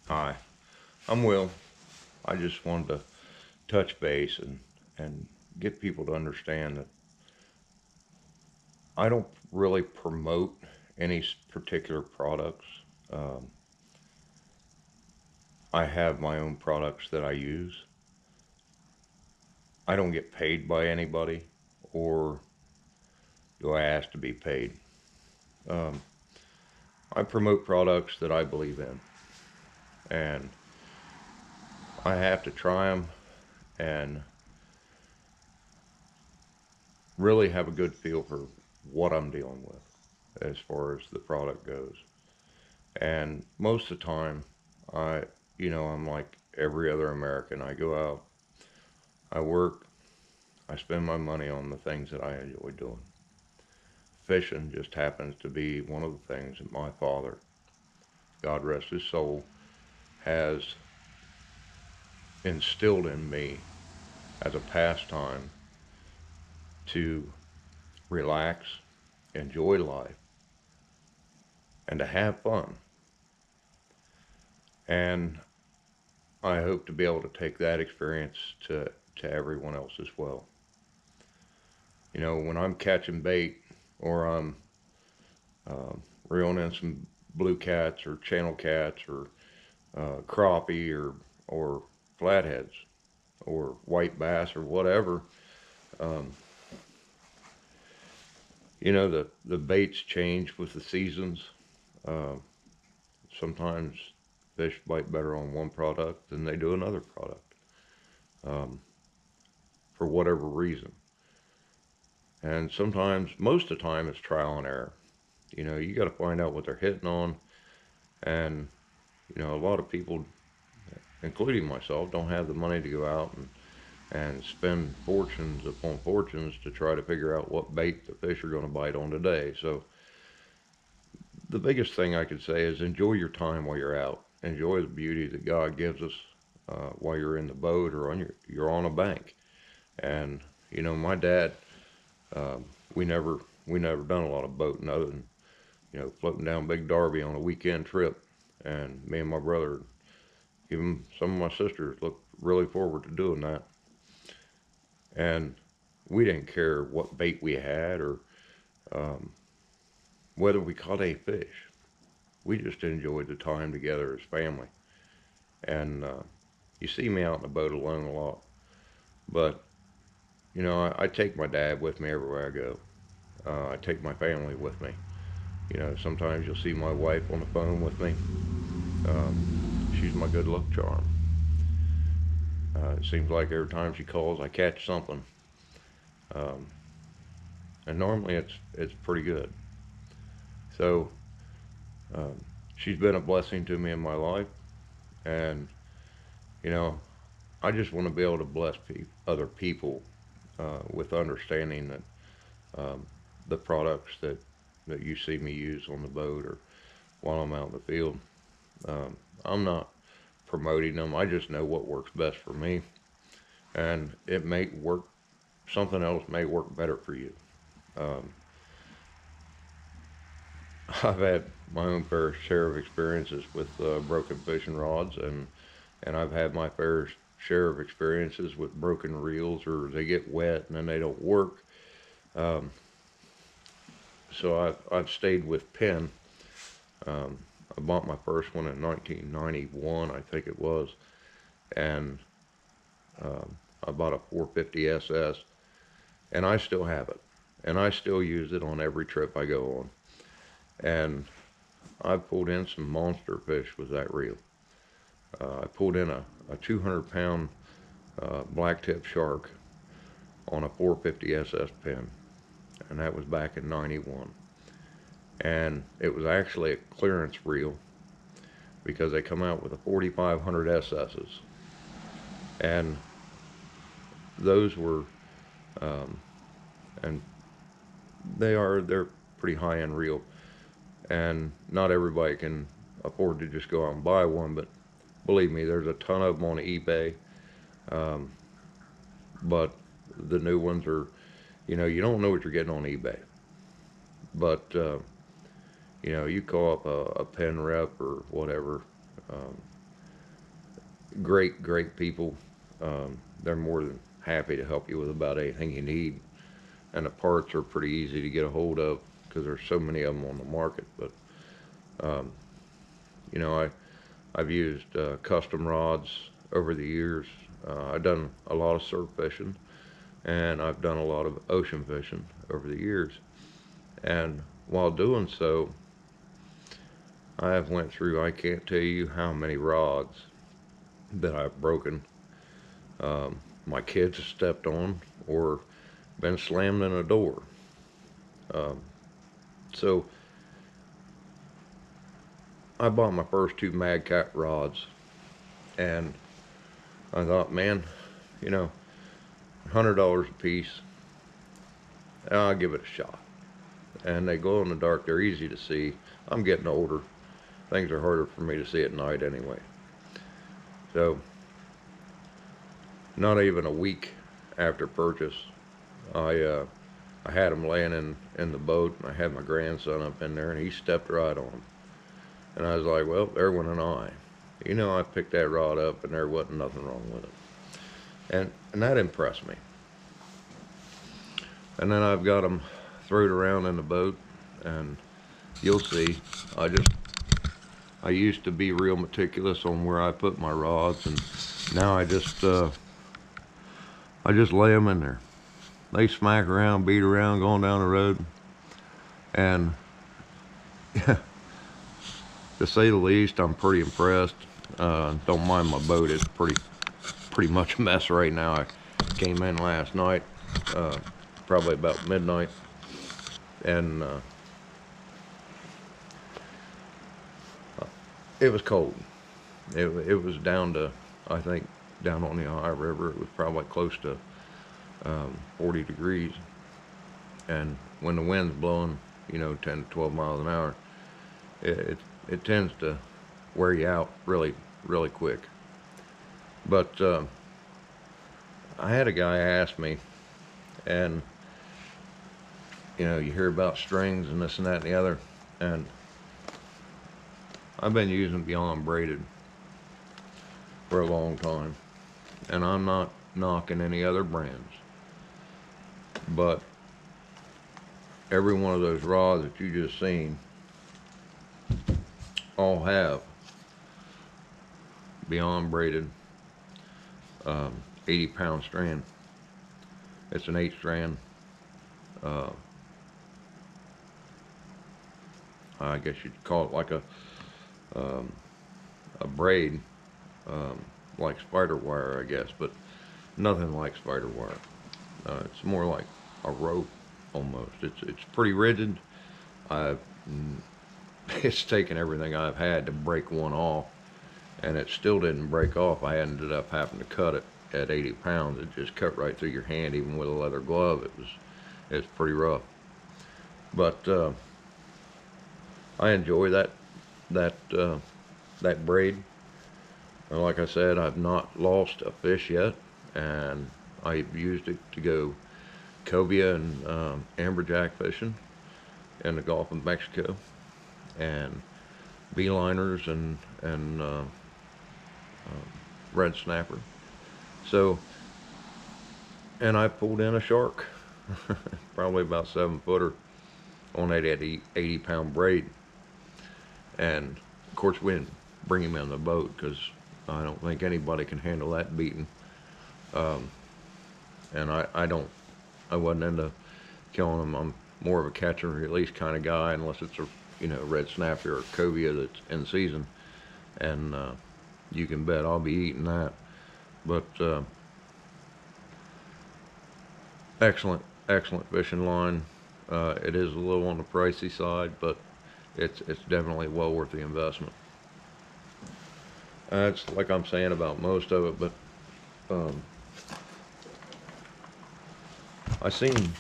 Hi, I'm Will. I just wanted to touch base and get people to understand that I don't really promote any particular products. Um, I have my own products that I use. I don't get paid by anybody, or do I ask to be paid. Um, I promote products that I believe in, and I have to try them and really have a good feel for what I'm dealing with as far as the product goes. And most of the time, I, I'm like every other American. I go out, I work, I spend my money on the things that I enjoy doing. Fishing just happens to be one of the things that my father, God rest his soul, has instilled in me as a pastime to relax, enjoy life, and to have fun. And I hope to be able to take that experience to everyone else as well. When I'm catching bait or I'm reeling in some blue cats or channel cats or crappie or flatheads or white bass or whatever, um, the baits change with the seasons. Uh, Sometimes fish bite better on one product than they do another product, um, for whatever reason. And sometimes, most of the time, it's trial and error. You got to find out what they're hitting on. And, a lot of people, including myself, don't have the money to go out and spend fortunes upon fortunes to try to figure out what bait the fish are going to bite on today. So the biggest thing I could say is enjoy your time while you're out. Enjoy the beauty that God gives us while you're in the boat or you're on a bank. And my dad, um, we never done a lot of boating other than floating down Big Darby on a weekend trip. And me and my brother, even some of my sisters, looked really forward to doing that. And we didn't care what bait we had or um, whether we caught a fish. We just enjoyed the time together as family. And you see me out in the boat alone a lot, but I take my dad with me everywhere I go. I take my family with me. Sometimes you'll see my wife on the phone with me. She's my good luck charm. It seems like every time she calls, I catch something, um, and normally it's pretty good. So um, she's been a blessing to me in my life, and you know I just want to be able to bless other people with understanding that the products that you see me use on the boat or while I'm out in the field, um, I'm not promoting them. I just know what works best for me, and it may work. Something else may work better for you. Um, I've had my own fair share of experiences with broken fishing rods, and I've had my fair share of experiences with broken reels or they get wet and then they don't work. Um, so I've stayed with Penn. Um, I bought my first one in 1991, I think it was, and I bought a 450 SS, and I still have it, and I still use it on every trip I go on. And I've pulled in some monster fish with that reel. I pulled in a 200-pound blacktip shark on a 450 SS pin, and that was back in '91. And it was actually a clearance reel because they come out with a 4500 SS's, and those were, um, and they're pretty high end reel, and not everybody can afford to just go out and buy one, but believe me, there's a ton of them on eBay. Um, but the new ones are, you don't know what you're getting on eBay. But you call up a pen rep or whatever, um, great people. They're more than happy to help you with about anything you need, and the parts are pretty easy to get a hold of because there's so many of them on the market. But um, you know, I've used custom rods over the years. I've done a lot of surf fishing, and I've done a lot of ocean fishing over the years. And while doing so, I have went through, I can't tell you how many rods that I've broken. My kids have stepped on or been slammed in a door. Um, so I bought my first two Mad Cat rods, and I thought, man, you know, $100 a piece, I'll give it a shot. And they glow in the dark. They're easy to see. I'm getting older. Things are harder for me to see at night anyway. So not even a week after purchase, I uh, I had them laying in the boat, and I had my grandson up in there, and he stepped right on them. And I was like, well, there went an eye. You know, I picked that rod up, and there wasn't nothing wrong with it. And that impressed me. And then I've got them throwed around in the boat, and you'll see. I used to be real meticulous on where I put my rods, and now I just lay them in there. They smack around, beat around, going down the road, and to say the least, I'm pretty impressed. Don't mind my boat; it's pretty much a mess right now. I came in last night, uh, probably about midnight, and it was cold. It was down to, I think, down on the Ohio River, it was probably close to 40 degrees. And when the wind's blowing, 10 to 12 miles an hour, it, it, it tends to wear you out really quick. But I had a guy ask me, and you hear about strings and this and that and the other, and I've been using Beyond braided for a long time, and I'm not knocking any other brands, but every one of those rods that you just seen all have Beyond braided 80-pound strand. It's an 8 strand. Uh, I guess you'd call it like um, a braid, um, like spider wire, I guess, but nothing like spider wire. It's more like a rope almost. It's pretty rigid. I've it's taken everything I've had to break one off, and it still didn't break off. I ended up having to cut it at 80 pounds. It just cut right through your hand, even with a leather glove. It's pretty rough. But I enjoy that that braid. And like I said, I've not lost a fish yet, and I've used it to go cobia and amberjack fishing in the Gulf of Mexico, and beeliners and red snapper. So, and I pulled in a shark, probably about 7 footer on that 80 pound braid. And of course, we didn't bring him in the boat because I don't think anybody can handle that beating. Um, and I wasn't into killing them. I'm more of a catch and release kind of guy, unless it's a red snapper or cobia that's in season, and you can bet I'll be eating that. But excellent fishing line. It is a little on the pricey side, but it's definitely well worth the investment. It's like I'm saying about most of it, but um, I seen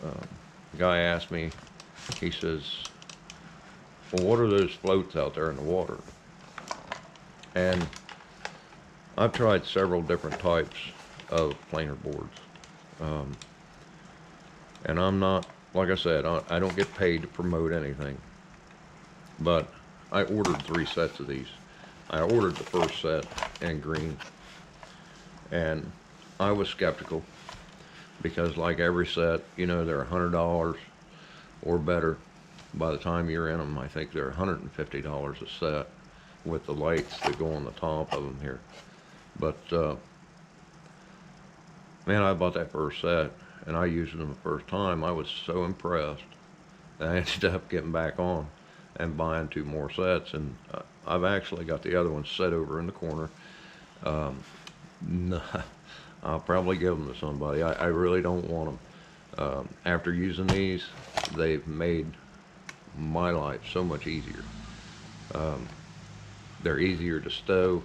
a guy ask me. He says, "Well, what are those floats out there in the water?" And I've tried several different types of planer boards, um, and I'm not, like I said, I don't get paid to promote anything. But I ordered 3 sets of these. I ordered the first set in green, and I was skeptical because, like every set, you know, they're $100 or better. By the time you're in them, I think they're $150 a set with the lights that go on the top of them here. But man, I bought that first set and I used them the first time. I was so impressed that I ended up getting back on and buying 2 more sets. And I've actually got the other ones set over in the corner. No, I'll probably give them to somebody. I really don't want them. After using these, they've made my life so much easier. They're easier to stow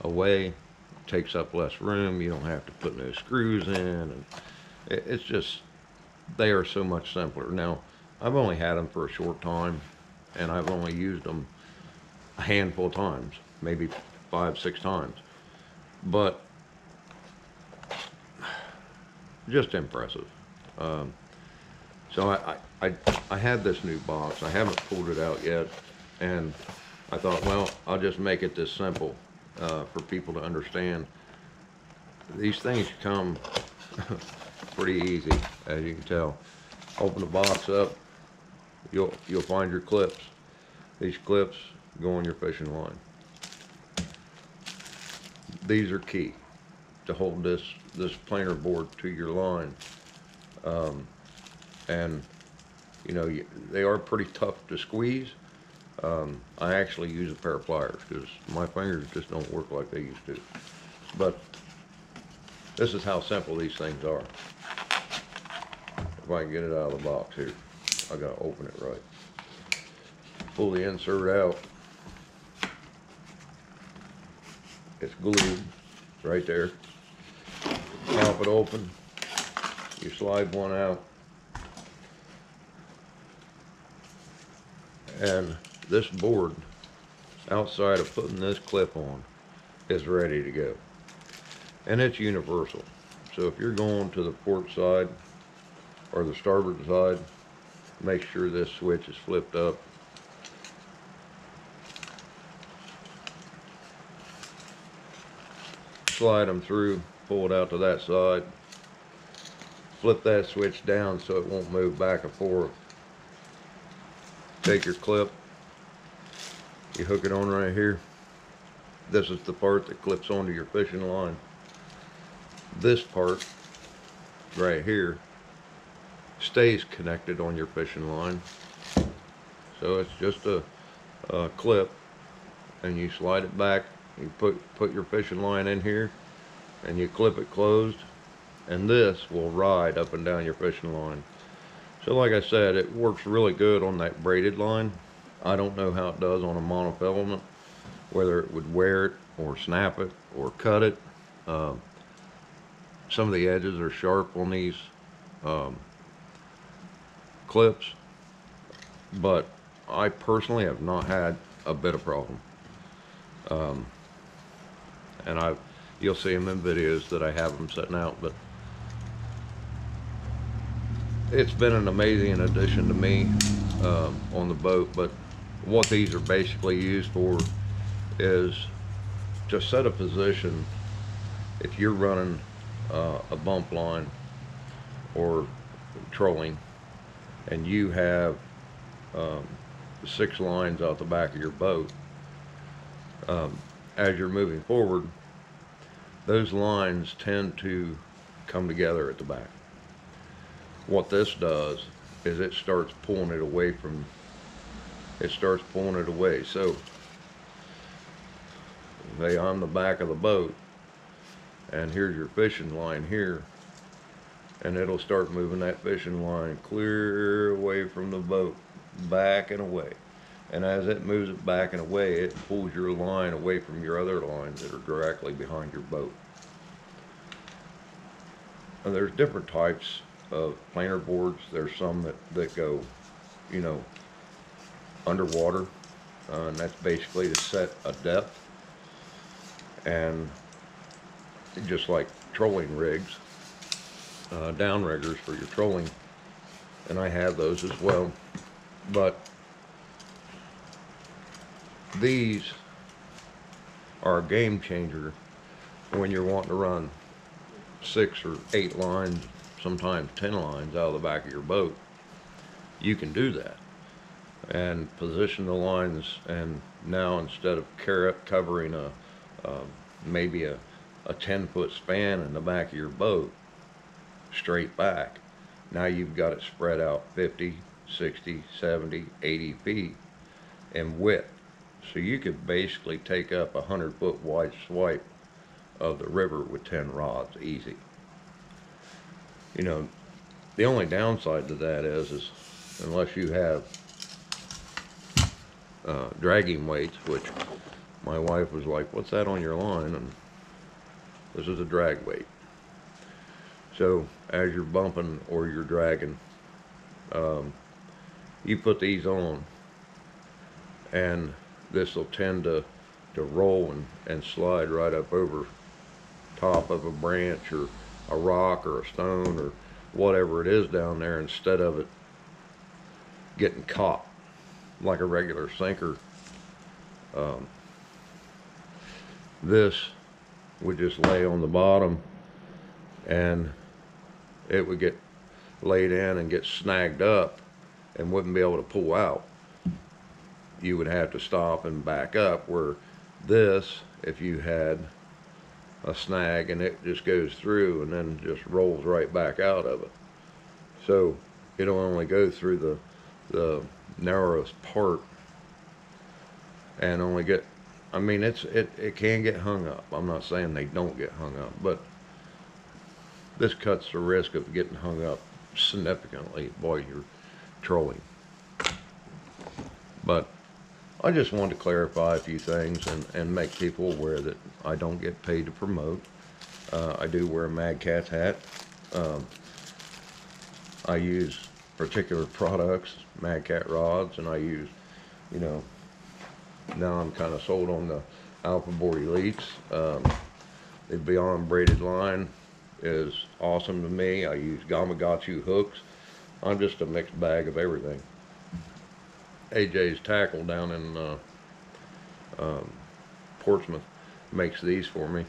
away, takes up less room, you don't have to put no screws in, and it's just, they are so much simpler. Now, I've only had them for a short time, and I've only used them a handful of times, maybe 5-6 times, but just impressive. So I had this new box. I haven't pulled it out yet, and I thought, well, I'll just make it this simple for people to understand. These things come pretty easy, as you can tell. Open the box up, you'll find your clips. These clips go on your fishing line. These are key to hold this planer board to your line. And you know, they are pretty tough to squeeze. I actually use a pair of pliers because my fingers just don't work like they used to. But this is how simple these things are. If I can get it out of the box here, I gotta open it right. Pull the insert out. It's glued right there. Pop it open. You slide one out. And this board, outside of putting this clip on, is ready to go. And it's universal. So if you're going to the port side or the starboard side, make sure this switch is flipped up. Slide them through, pull it out to that side. Flip that switch down so it won't move back and forth. Take your clip, you hook it on right here. This is the part that clips onto your fishing line. This part right here stays connected on your fishing line. So it's just a clip, and you slide it back. You put your fishing line in here, and you clip it closed, and this will ride up and down your fishing line. So like I said, it works really good on that braided line. I don't know how it does on a monofilament, whether it would wear it or snap it or cut it. Some of the edges are sharp on these clips, but I personally have not had a bit of problem. And you'll see them in videos that I have them sitting out, but it's been an amazing addition to me on the boat. But what these are basically used for is to set a position if you're running a bump line or trolling and you have 6 lines out the back of your boat. As you're moving forward, those lines tend to come together at the back. What this does is it starts pulling it away. So say on the back of the boat, and here's your fishing line here, and it'll start moving that fishing line clear away from the boat, back and away. And as it moves it back and away, it pulls your line away from your other lines that are directly behind your boat. And there's different types of planer boards. There's some that go, you know, underwater, and that's basically to set a depth. And just like trolling rigs, downriggers for your trolling, and I have those as well. But these are a game changer when you're wanting to run 6 or 8 lines, sometimes 10 lines out of the back of your boat. You can do that and position the lines, and now instead of covering maybe a 10-foot span in the back of your boat straight back, now you've got it spread out 50, 60, 70, 80 feet in width. So you could basically take up a 100-foot wide swipe of the river with 10 rods easy. You know, the only downside to that is unless you have dragging weights, which my wife was like, "What's that on your line?" And this is a drag weight. So as you're bumping or you're dragging, you put these on, and this will tend to roll and slide right up over top of a branch or a rock or a stone or whatever it is down there, instead of it getting caught like a regular sinker. This would just lay on the bottom, and it would get laid in and get snagged up and wouldn't be able to pull out. You would have to stop and back up, where this, if you had a snag, and it just goes through and then just rolls right back out of it. So it'll only go through the narrowest part and only get, I mean, it can get hung up. I'm not saying they don't get hung up, but this cuts the risk of getting hung up significantly while you're trolling. But I just wanted to clarify a few things and make people aware that I don't get paid to promote. I do wear a Mad Catz hat. I use particular products, Mad Cat rods, and I use, you know, now I'm kind of sold on the Alpha Board Elites. The Beyond Braided line is awesome to me. I use Gamakatsu hooks. I'm just a mixed bag of everything. AJ's Tackle down in Portsmouth makes these for me.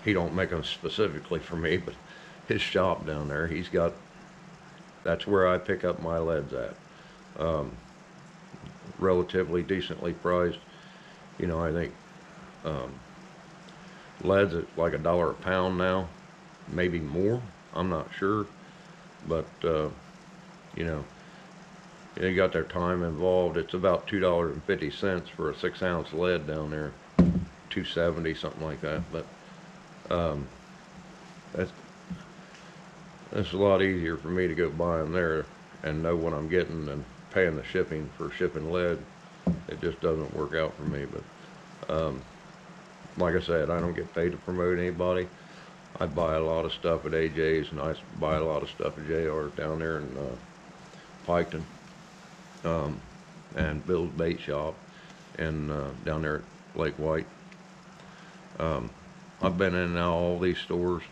He don't make them specifically for me, but his shop down there, he's got, that's where I pick up my leads at. Relatively decently priced. You know, I think leads at like $1 a pound now, maybe more, I'm not sure, but you know, they got their time involved. It's about $2.50 for a 6-ounce lead down there, $2.70, something like that. But that's a lot easier for me to go buy them there and know what I'm getting than paying the shipping for shipping lead. It just doesn't work out for me. But like I said, I don't get paid to promote anybody. I buy a lot of stuff at AJ's, and I buy a lot of stuff at JR's down there in Piketon, and Bill's Bait Shop, and down there at Lake White. I've been in and out all these stores.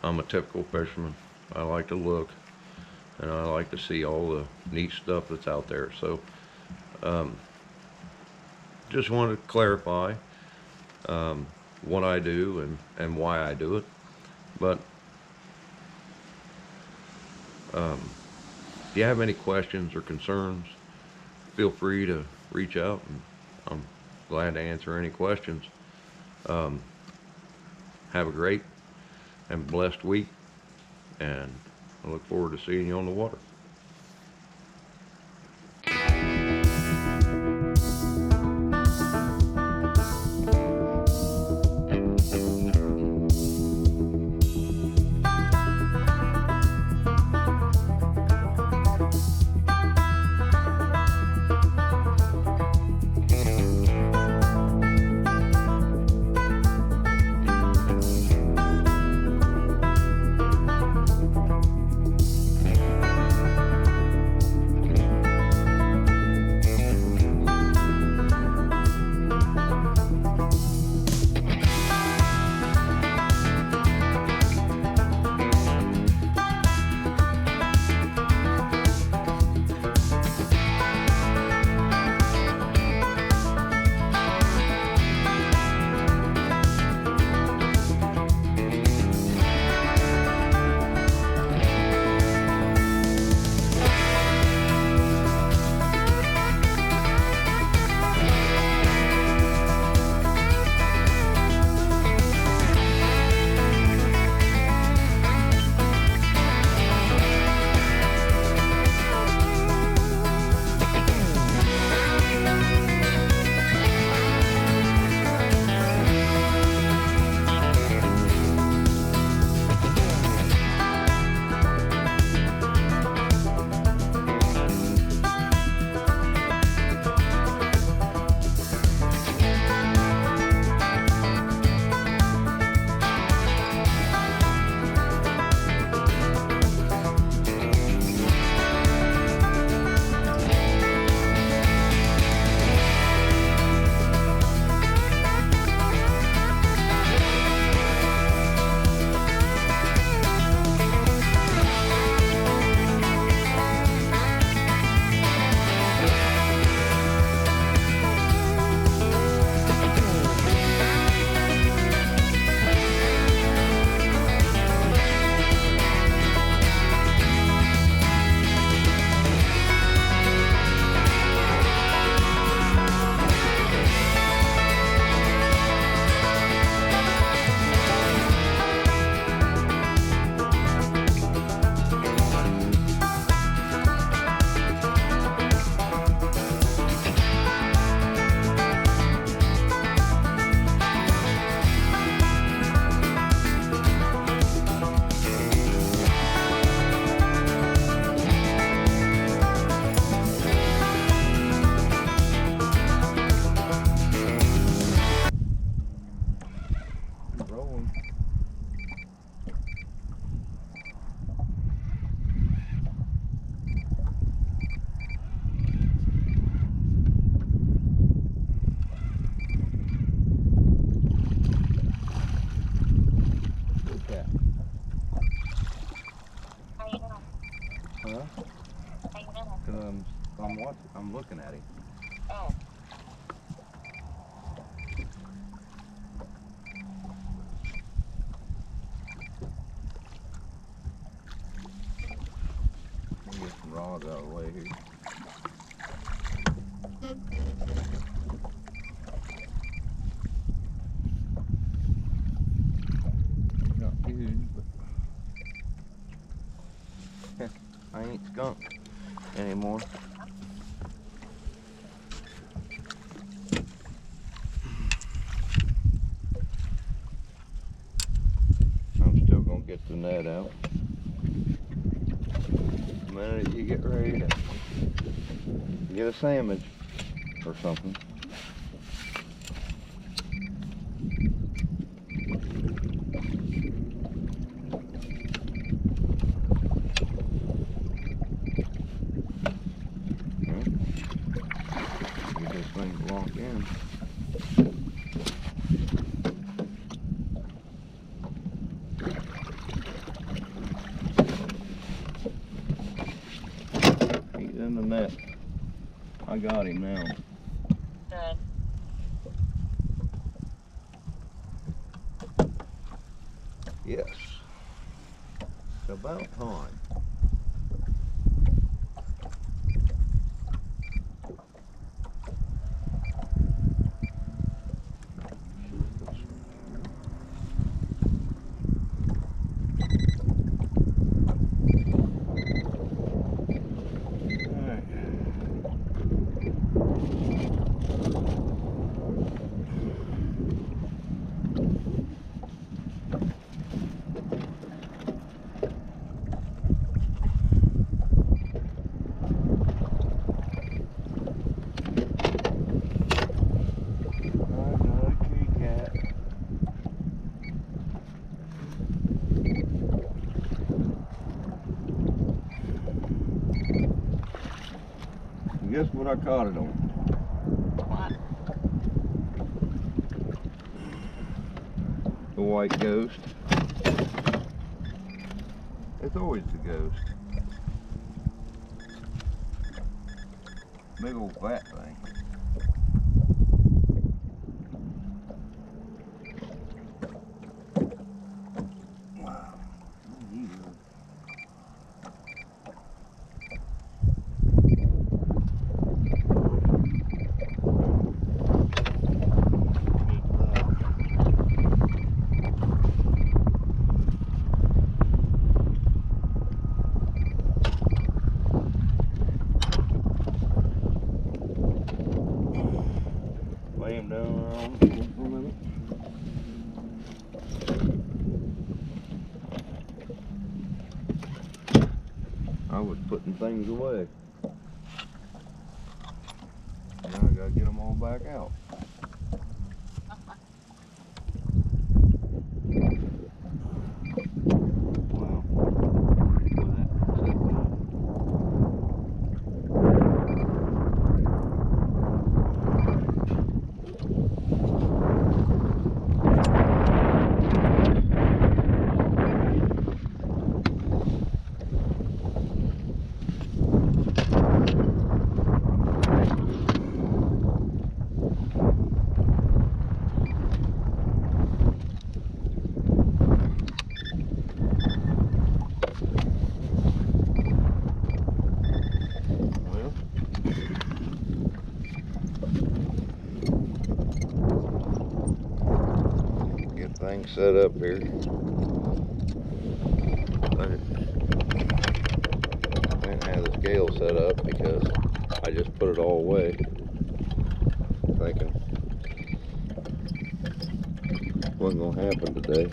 I'm a typical fisherman. I like to look, and I like to see all the neat stuff that's out there. So just wanted to clarify what I do and why I do it. But if you have any questions or concerns, feel free to reach out, and I'm glad to answer any questions. Have a great and blessed week, and I look forward to seeing you on the water. I'm looking at him. Oh. Let me get some rods out of the way here. Not huge, but I ain't skunked anymore. I'm still gonna get the net out. The minute you get ready to get a sandwich or something. Get this thing locked in. He's in the net. I got him now. Good. Yes. It's about time. Guess what I caught it on? What? The white ghost. It's always the ghost. Big old fat thing. Wow. Lay him down around for a minute. I was putting things away. Now I gotta get them all back out. Wow. Things set up here. I didn't have the scale set up because I just put it all away, thinking it wasn't gonna happen today.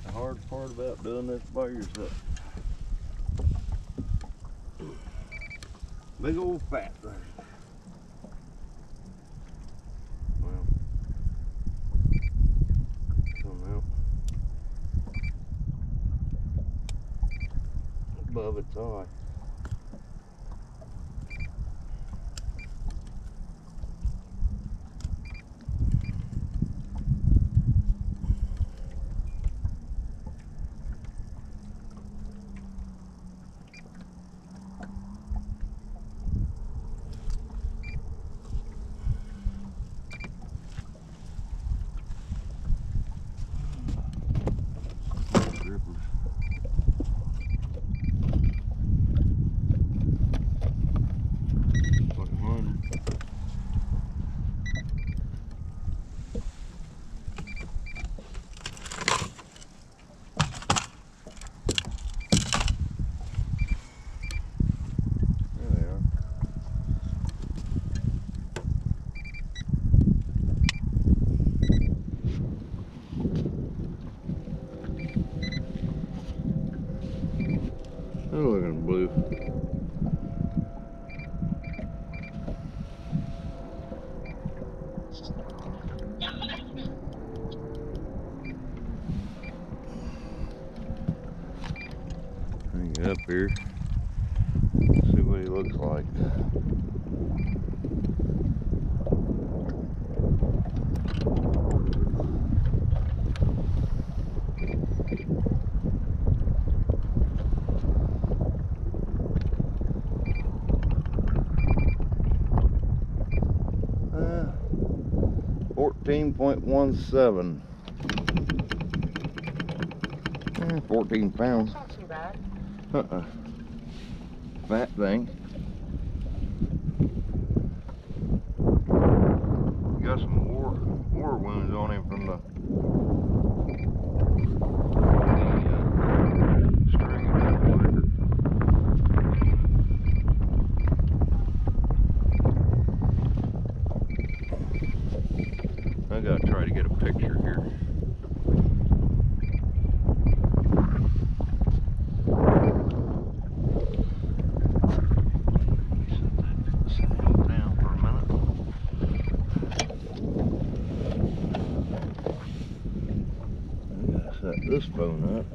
The hard part about doing this by yourself. Big old fat thing. Well, come out above its eye. blue. Get up here, see what he looks like. Uh, 14.17. 14 pounds. That's not too bad. Fat thing. Got some war wounds on him from the string of that liquor. I gotta try to get a picture here. Set this phone up.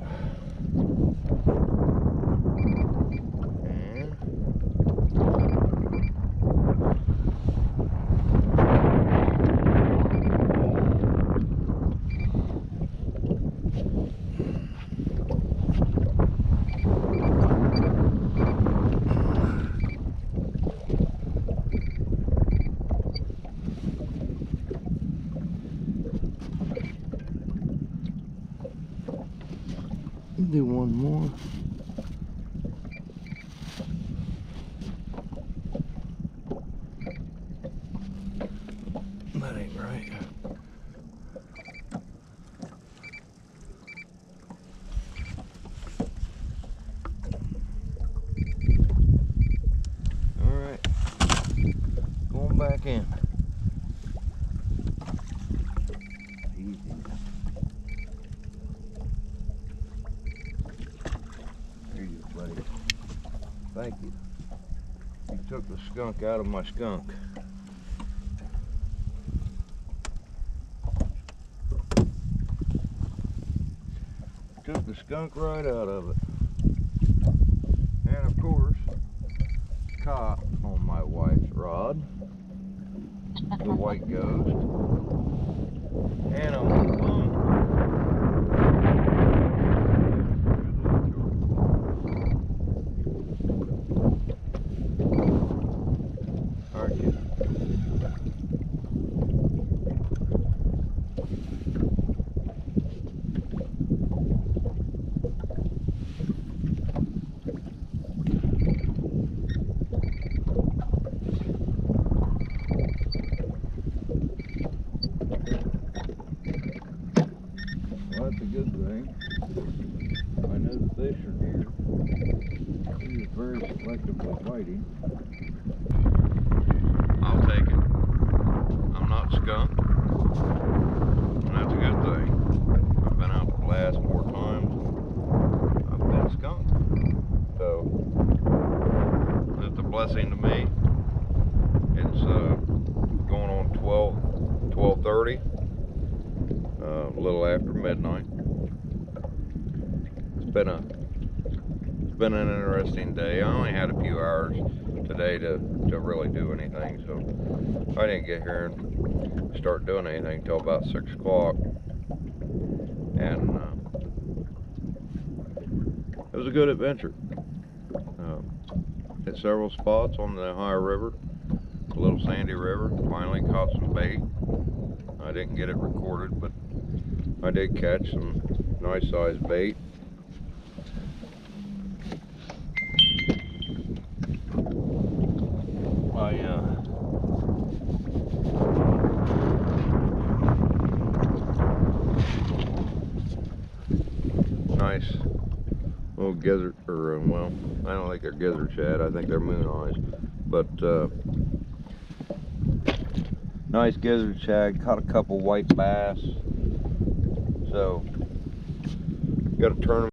And do one more. That ain't right. All right, going back in. Easy. Here you go, buddy. Thank you. You took the skunk out of my skunk. Took the skunk right out of it. And of course, caught on my wife's rod, the white ghost, and on the bone. Aren't you? Well, that's a good thing. I know the fish are here. He is very selectively biting. I'll take it. I'm not skunk. And that's a good thing. I've been out the last 4 times. I've been skunk. So, it's a blessing to me. It's going on 12:30. A little after midnight. It's been an interesting day. I only had a few hours today to really do anything, so I didn't get here and start doing anything until about 6 o'clock. And it was a good adventure. Hit several spots on the Ohio River, the Little Sandy River. Finally caught some bait. I didn't get it recorded, but I did catch some nice sized bait. Nice little gizzard, or well, I don't think they're gizzard shad. I think they're moon eyes, but nice gizzard shad. Caught a couple white bass. So, got to turn them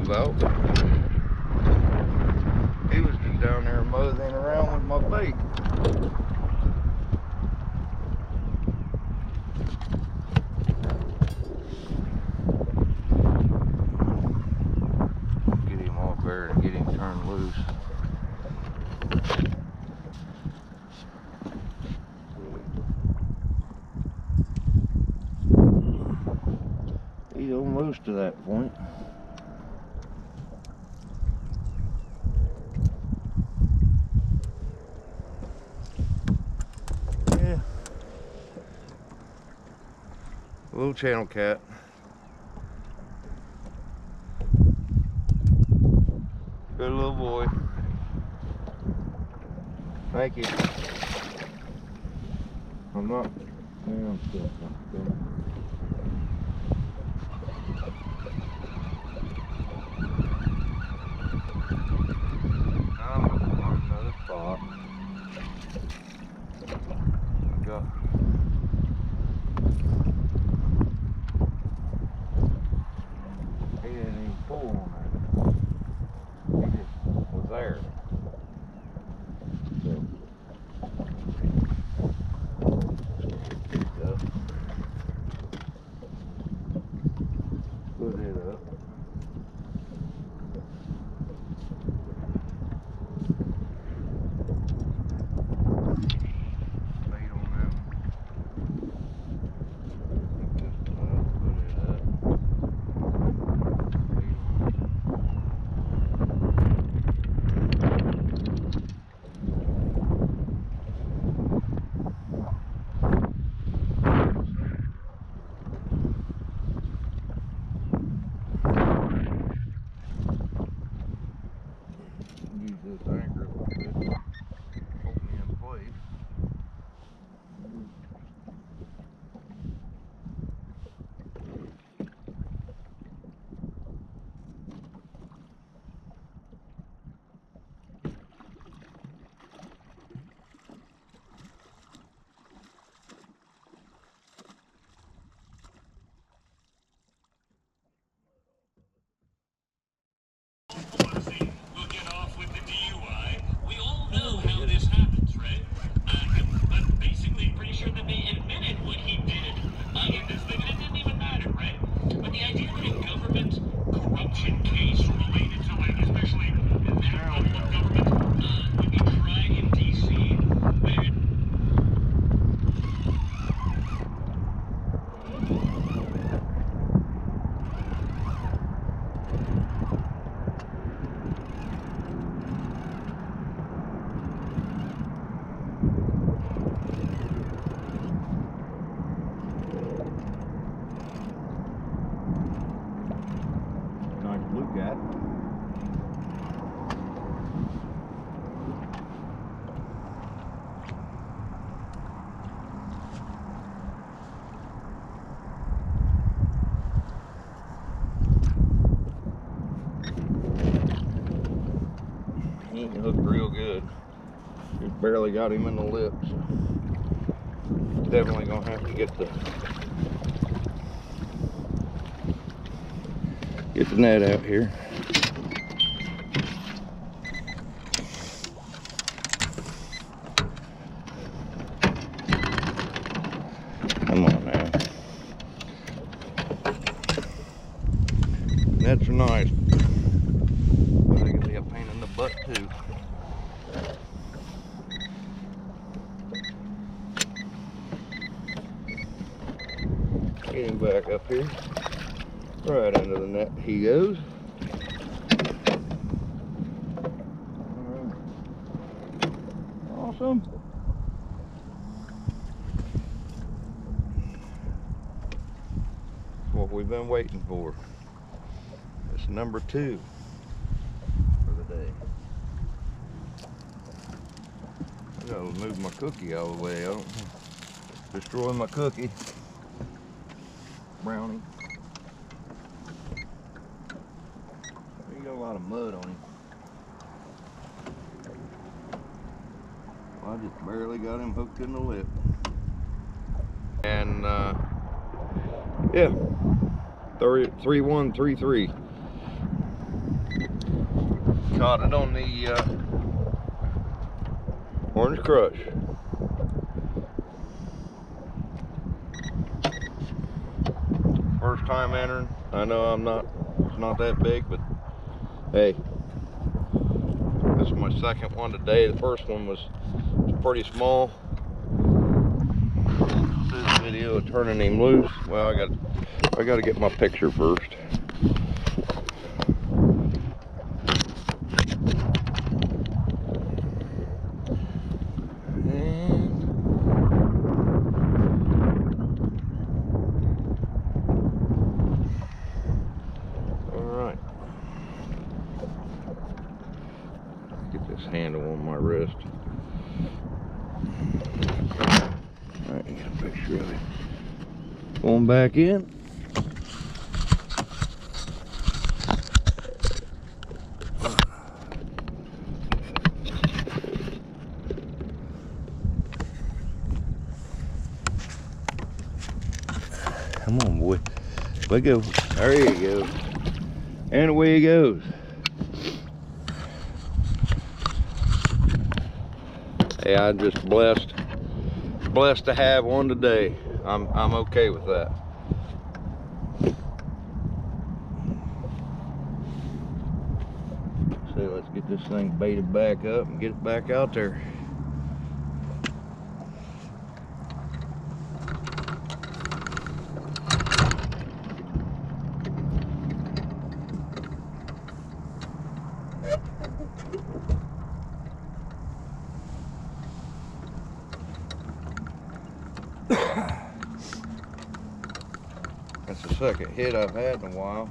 about. He was just down there moseying around with my bait. Get him off there and get him turned loose. He's almost to that point. Yeah. Little channel cat. Good little boy. Thank you. I'm not. Yeah, I'm still. I'm looking for another spot. Go. He didn't even pull on that. He just was there. So. Picked up. Put it up. Bait on that one. Put it up. Bait on it. Use this anchor a little bit. Hold me in place. We'll get off with the DUI. We all know how this happens, right? I'm basically pretty sure that they admitted what he did in this thing, and it didn't even matter, right? But the idea that a government corruption case related to, like, especially that level of government would be tried in D.C. Nice blue cat. He ain't hooked real good. Just barely got him in the lip, so definitely gonna have to get the net out here. Come on now. Nets are nice, but they can be a pain in the butt too. Get him back up here. Right under the net he goes. Awesome. That's what we've been waiting for. It's number 2 for the day. I gotta move my cookie out of the way. I don't destroy my cookie. Brownie. He got a lot of mud on him. Well, I just barely got him hooked in the lip. And yeah, 3133. Caught it on the Orange Crush. First time entering. I know it's not that big, but hey, this is my second one today. The first one was pretty small. This video of turning him loose. Well, I got to get my picture first. Handle on my wrist. Alright, get a picture of it. Going back in. Come on, boy. Let go. There you go. And away he goes. Hey, I'm just blessed to have one today. I'm okay with that. So let's get this thing baited back up and get it back out there. That's the second hit I've had in a while,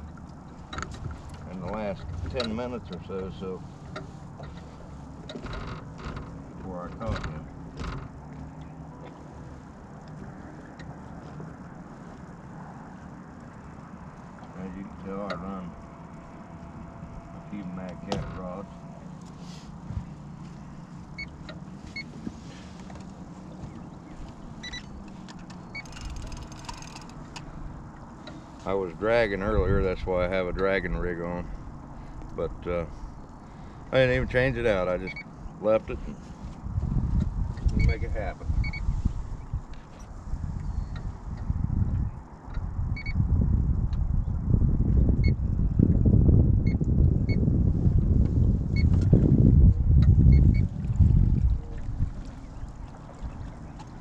in the last 10 minutes or so, before I caught him. As you can tell, I run a few Mad Cat rods. I was dragging earlier, that's why I have a dragging rig on. But I didn't even change it out, I just left it and make it happen.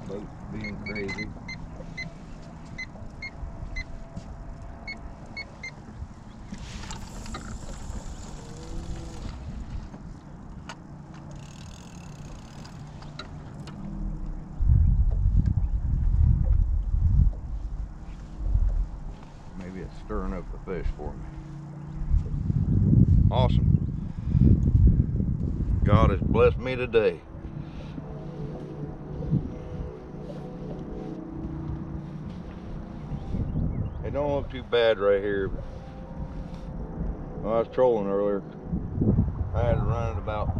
Boat being crazy. Maybe it's stirring up the fish for me. Awesome. God has blessed me today. It don't look too bad right here. When I was trolling earlier, I had to run it about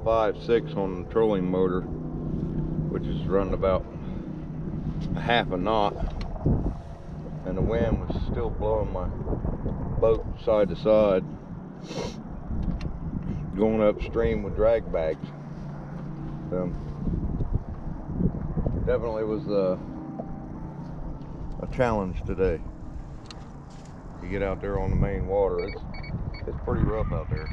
5-6 on the trolling motor, which is running about a half a knot, and the wind was still blowing my boat side to side, going upstream with drag bags. Definitely was a challenge today. You get out there on the main water, it's pretty rough out there.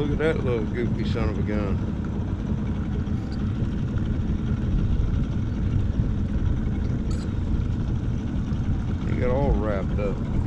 Look at that little goofy son of a gun. He got all wrapped up.